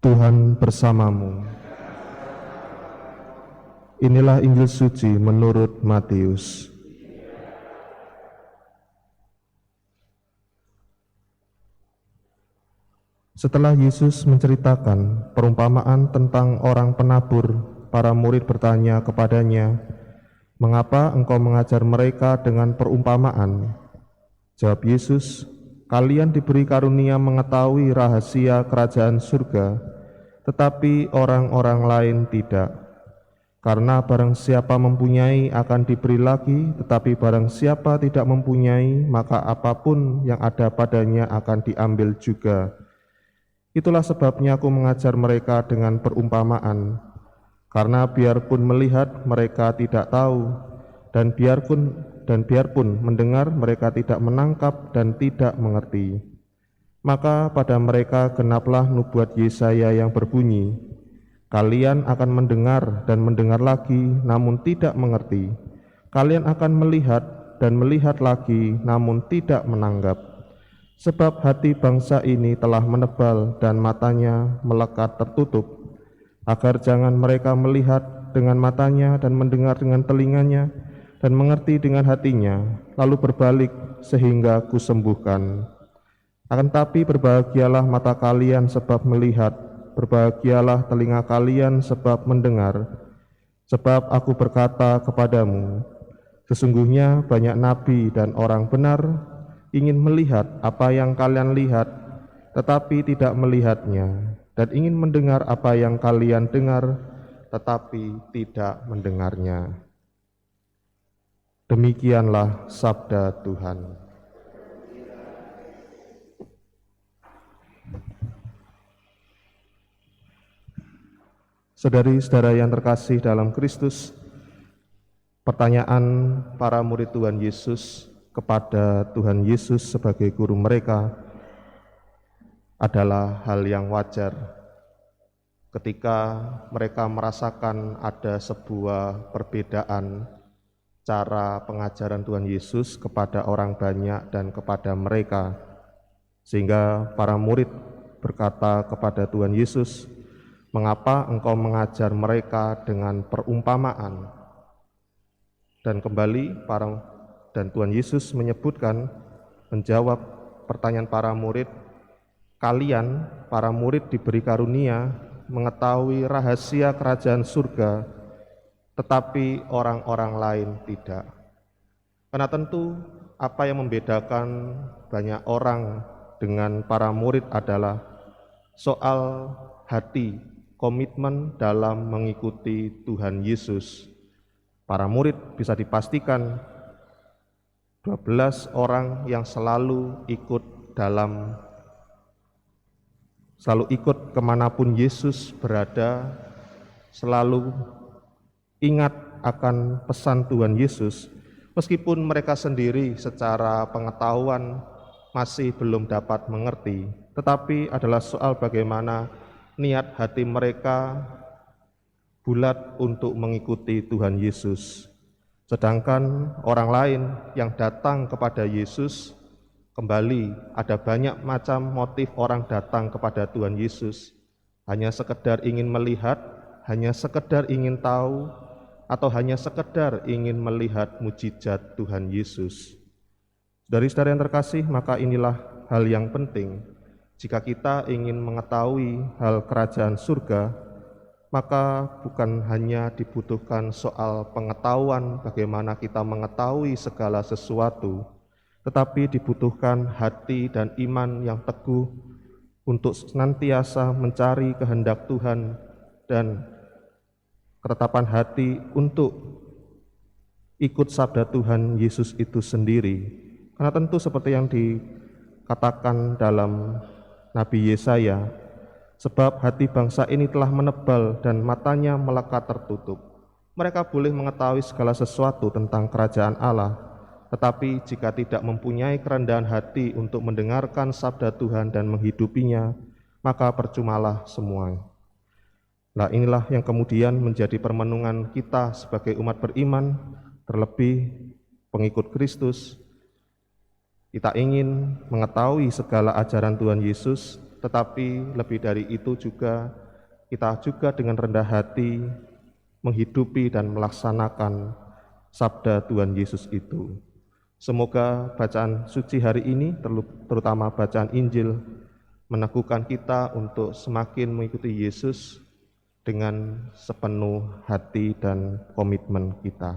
Tuhan bersamamu. Inilah Injil suci menurut Matius. Setelah Yesus menceritakan perumpamaan tentang orang penabur, para murid bertanya kepadanya, "Mengapa engkau mengajar mereka dengan perumpamaan?" Jawab Yesus, "Kalian diberi karunia mengetahui rahasia kerajaan surga, tetapi orang-orang lain tidak. Karena barang siapa mempunyai akan diberi lagi, tetapi barang siapa tidak mempunyai, maka apapun yang ada padanya akan diambil juga. Itulah sebabnya aku mengajar mereka dengan perumpamaan, karena biarpun melihat mereka tidak tahu, dan biarpun mendengar mereka tidak menangkap dan tidak mengerti. Maka pada mereka genaplah nubuat Yesaya yang berbunyi, kalian akan mendengar dan mendengar lagi, namun tidak mengerti. Kalian akan melihat dan melihat lagi, namun tidak menanggap. Sebab hati bangsa ini telah menebal dan matanya melekat tertutup, agar jangan mereka melihat dengan matanya dan mendengar dengan telinganya dan mengerti dengan hatinya, lalu berbalik sehingga kusembuhkan. Akan tapi berbahagialah mata kalian sebab melihat, berbahagialah telinga kalian sebab mendengar. Sebab aku berkata kepadamu, sesungguhnya banyak nabi dan orang benar ingin melihat apa yang kalian lihat, tetapi tidak melihatnya, dan ingin mendengar apa yang kalian dengar, tetapi tidak mendengarnya." Demikianlah sabda Tuhan. Saudari-saudara yang terkasih dalam Kristus, pertanyaan para murid Tuhan Yesus kepada Tuhan Yesus sebagai guru mereka adalah hal yang wajar ketika mereka merasakan ada sebuah perbedaan cara pengajaran Tuhan Yesus kepada orang banyak dan kepada mereka, sehingga para murid berkata kepada Tuhan Yesus, "Mengapa engkau mengajar mereka dengan perumpamaan?" Dan kembali dan Tuhan Yesus menjawab pertanyaan para murid, "Kalian, para murid, diberi karunia mengetahui rahasia kerajaan surga, tetapi orang-orang lain tidak." Karena tentu apa yang membedakan banyak orang dengan para murid adalah soal hati, komitmen dalam mengikuti Tuhan Yesus. Para murid bisa dipastikan 12 orang yang selalu ikut kemanapun Yesus berada, selalu ingat akan pesan Tuhan Yesus, meskipun mereka sendiri secara pengetahuan masih belum dapat mengerti, tetapi adalah soal bagaimana niat hati mereka bulat untuk mengikuti Tuhan Yesus. Sedangkan orang lain yang datang kepada Yesus, kembali ada banyak macam motif orang datang kepada Tuhan Yesus. Hanya sekedar ingin melihat, hanya sekedar ingin tahu, atau hanya sekedar ingin melihat mujizat Tuhan Yesus. Saudari-saudari yang terkasih, maka inilah hal yang penting. Jika kita ingin mengetahui hal kerajaan surga, maka bukan hanya dibutuhkan soal pengetahuan bagaimana kita mengetahui segala sesuatu, tetapi dibutuhkan hati dan iman yang teguh untuk senantiasa mencari kehendak Tuhan dan ketetapan hati untuk ikut sabda Tuhan Yesus itu sendiri. Karena tentu seperti yang dikatakan dalam Nabi Yesaya, sebab hati bangsa ini telah menebal dan matanya melekat tertutup. Mereka boleh mengetahui segala sesuatu tentang kerajaan Allah, tetapi jika tidak mempunyai kerendahan hati untuk mendengarkan sabda Tuhan dan menghidupinya, maka percumalah semua. Nah, inilah yang kemudian menjadi permenungan kita sebagai umat beriman, terlebih pengikut Kristus. Kita ingin mengetahui segala ajaran Tuhan Yesus, tetapi lebih dari itu juga kita juga dengan rendah hati menghidupi dan melaksanakan sabda Tuhan Yesus itu. Semoga bacaan suci hari ini, terutama bacaan Injil, meneguhkan kita untuk semakin mengikuti Yesus dengan sepenuh hati dan komitmen kita.